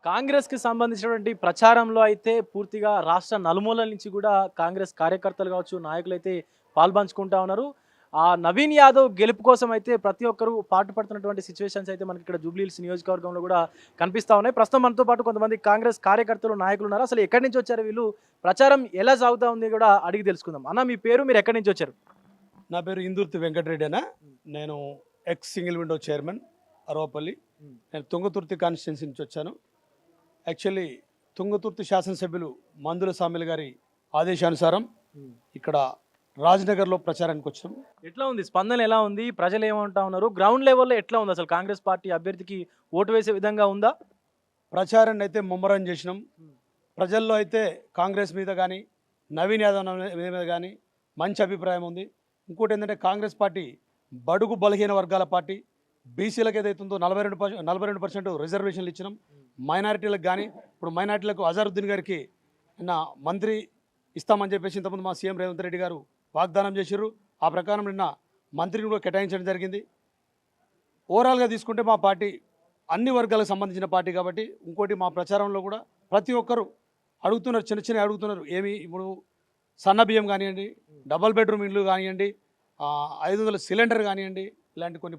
కాంగ్రెస్‌కి సంబంధించినటువంటి ప్రచారంలో అయితే పూర్తిగా రాష్ట్ర నలుమూలల నుంచి కూడా కాంగ్రెస్ కార్యకర్తలు కావచ్చు, నాయకులైతే పాల్పంచుకుంటా ఉన్నారు. నవీన్ యాదవ్ గెలుపు కోసం అయితే ప్రతి ఒక్కరు పాటుపడుతున్నటువంటి సిట్యుయేషన్స్ అయితే మనకి ఇక్కడ జూబ్లీ హిల్స్ నియోజకవర్గంలో కూడా కనిపిస్తా ఉన్నాయి. ప్రస్తుతం మనతో పాటు కొంతమంది కాంగ్రెస్ కార్యకర్తలు, నాయకులు ఉన్నారు. అసలు ఎక్కడి నుంచి వచ్చారు వీళ్ళు? ప్రచారం ఎలా సాగుతా ఉంది కూడా అడిగి తెలుసుకుందాం. అన్న, మీ పేరు, మీరు ఎక్కడి నుంచి వచ్చారు? నా పేరు ఇందుర్తి వెంకటరెడ్డి అన్న. నేను X single window chairman Aravapalli. నేను తుంగతుర్తి కాన్స్టిట్యున్సీ నుంచి వచ్చాను. యాక్చువల్లీ తుంగతుర్తి శాసనసభ్యులు మందుల సామిల్ గారి ఆదేశానుసారం ఇక్కడ రాజ్నగర్లో ప్రచారానికి వచ్చాం. ఎట్లా ఉంది స్పందన? ఎలా ఉంది? ప్రజలు ఏమంటా ఉన్నారు? గ్రౌండ్ లెవెల్లో ఎట్లా ఉంది? అసలు కాంగ్రెస్ పార్టీ అభ్యర్థికి ఓటు వేసే విధంగా ఉందా? ప్రచారాన్ని అయితే ముమ్మరం చేసినాం. ప్రజల్లో అయితే కాంగ్రెస్ మీద కానీ నవీన్ యాదవ్ మీద కానీ మంచి అభిప్రాయం ఉంది. ఇంకోటి ఏంటంటే కాంగ్రెస్ పార్టీ బడుగు బలహీన వర్గాల పార్టీ. బీసీలకు ఏదైతుందో 42% రిజర్వేషన్లు ఇచ్చినాం. మైనారిటీలకు కానీ ఇప్పుడు మైనారిటీలకు అజరుద్దీన్ గారికి నిన్న మంత్రి ఇస్తామని చెప్పేసి ఇంతకుముందు మా సీఎం రేవంత్ రెడ్డి గారు వాగ్దానం చేశారు. ఆ ప్రకారం నిన్న మంత్రిని కూడా కేటాయించడం జరిగింది. ఓవరాల్గా తీసుకుంటే మా పార్టీ అన్ని వర్గాలకు సంబంధించిన పార్టీ కాబట్టి ఇంకోటి మా ప్రచారంలో కూడా ప్రతి ఒక్కరు అడుగుతున్నారు, చిన్న అడుగుతున్నారు. ఏమి ఇప్పుడు సన్న బియ్యం కానివ్వండి, డబల్ బెడ్రూమ్ ఇల్లు కానివ్వండి, 500 సిలిండర్ కానివ్వండి, ఇలాంటి కొన్ని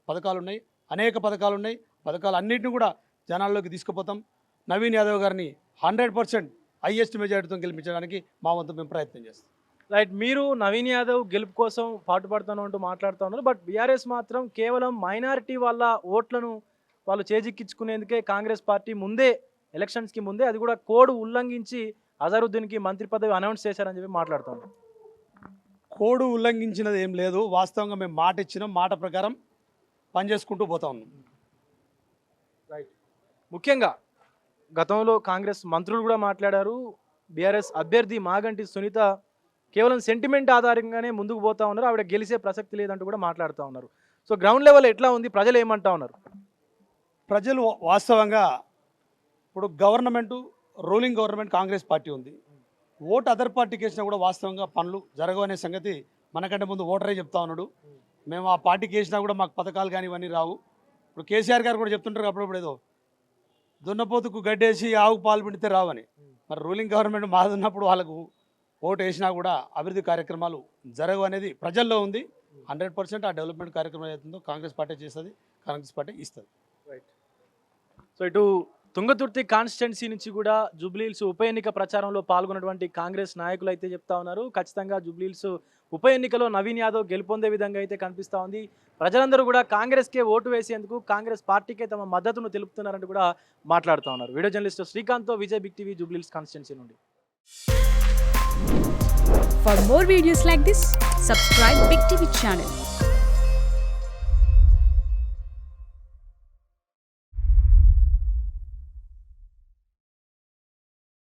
పథకాలు ఉన్నాయి. అనేక పథకాలు ఉన్నాయి. పథకాలు అన్నింటినీ కూడా జనాల్లోకి తీసుకుపోతాం. నవీన్ యాదవ్ గారిని 100% హైయెస్ట్ మెజారిటీతో గెలిపించడానికి మా వంతు మేము ప్రయత్నం చేస్తాం. రైట్. మీరు నవీన్ యాదవ్ గెలుపు కోసం పాటుపడతాను అంటూ మాట్లాడుతూ ఉన్నారు. బట్ బీఆర్ఎస్ మాత్రం కేవలం మైనారిటీ వాళ్ళ ఓట్లను వాళ్ళు చేజిక్కించుకునేందుకే కాంగ్రెస్ పార్టీ ముందే, ఎలక్షన్స్కి ముందే, అది కూడా కోడ్ ఉల్లంఘించి అజరుద్దీన్కి మంత్రి పదవి అనౌన్స్ చేశారని చెప్పి మాట్లాడుతున్నారు. కోడ్ ఉల్లంఘించినది ఏం లేదు. వాస్తవంగా మేము మాట ఇచ్చినాం. మాట ప్రకారం పనిచేసుకుంటూ పోతా ఉన్నాం. రైట్. ముఖ్యంగా గతంలో కాంగ్రెస్ మంత్రులు కూడా మాట్లాడారు. బీఆర్ఎస్ అభ్యర్థి మాగంటి సునీత కేవలం సెంటిమెంట్ ఆధారంగానే ముందుకు పోతా ఉన్నారు, ఆవిడ గెలిచే ప్రసక్తి లేదంటూ కూడా మాట్లాడుతూ ఉన్నారు. సో గ్రౌండ్ లెవెల్ ఎట్లా ఉంది? ప్రజలు ఏమంటా ఉన్నారు? ప్రజలు వాస్తవంగా ఇప్పుడు రూలింగ్ గవర్నమెంట్ కాంగ్రెస్ పార్టీ ఉంది. ఓటు అదర్ పార్టీకి వేసినా కూడా వాస్తవంగా పనులు జరగవనే సంగతి మనకంటే ముందు ఓటరే చెప్తా ఉన్నాడు. మేము ఆ పార్టీకి వేసినా కూడా మాకు పథకాలు కానీ ఇవన్నీ రావు. ఇప్పుడు కేసీఆర్ గారు కూడా చెప్తుంటారు అప్పుడప్పుడు, ఏదో దున్నపోతుకు గడ్డేసి ఆవుకు పాలు పిండితే రావని. మరి రూలింగ్ గవర్నమెంట్ మాదున్నప్పుడు వాళ్ళకు ఓటు వేసినా కూడా అభివృద్ధి కార్యక్రమాలు జరగవు అనేది ప్రజల్లో ఉంది. 100% ఆ డెవలప్మెంట్ కార్యక్రమం అవుతుందో కాంగ్రెస్ పార్టీ చేస్తుంది, కాంగ్రెస్ పార్టీ ఇస్తుంది. రైట్. సో ఇటు తుంగతుర్తి కాన్స్టిట్యున్సీ నుంచి కూడా జూబ్లీ హిల్స్ ఉప ఎన్నిక ప్రచారంలో పాల్గొన్నటువంటి కాంగ్రెస్ నాయకులు అయితే చెప్తా ఉన్నారు, ఖచ్చితంగా జూబ్లీ హిల్స్ ఉప ఎన్నికలో నవీన్ యాదవ్ గెలుపొందే విధంగా అయితే కనిపిస్తూ ఉంది. ప్రజలందరూ కూడా కాంగ్రెస్కే ఓటు వేసేందుకు కాంగ్రెస్ పార్టీకే తమ మద్దతును తెలుపుతున్నారంటూ కూడా మాట్లాడుతూ ఉన్నారు. వీడియో జర్నలిస్ట్ శ్రీకాంత్తో Vijay, big TV, Jubilee Hills constituency నుండి. For more videos like this, subscribe Big TV channel.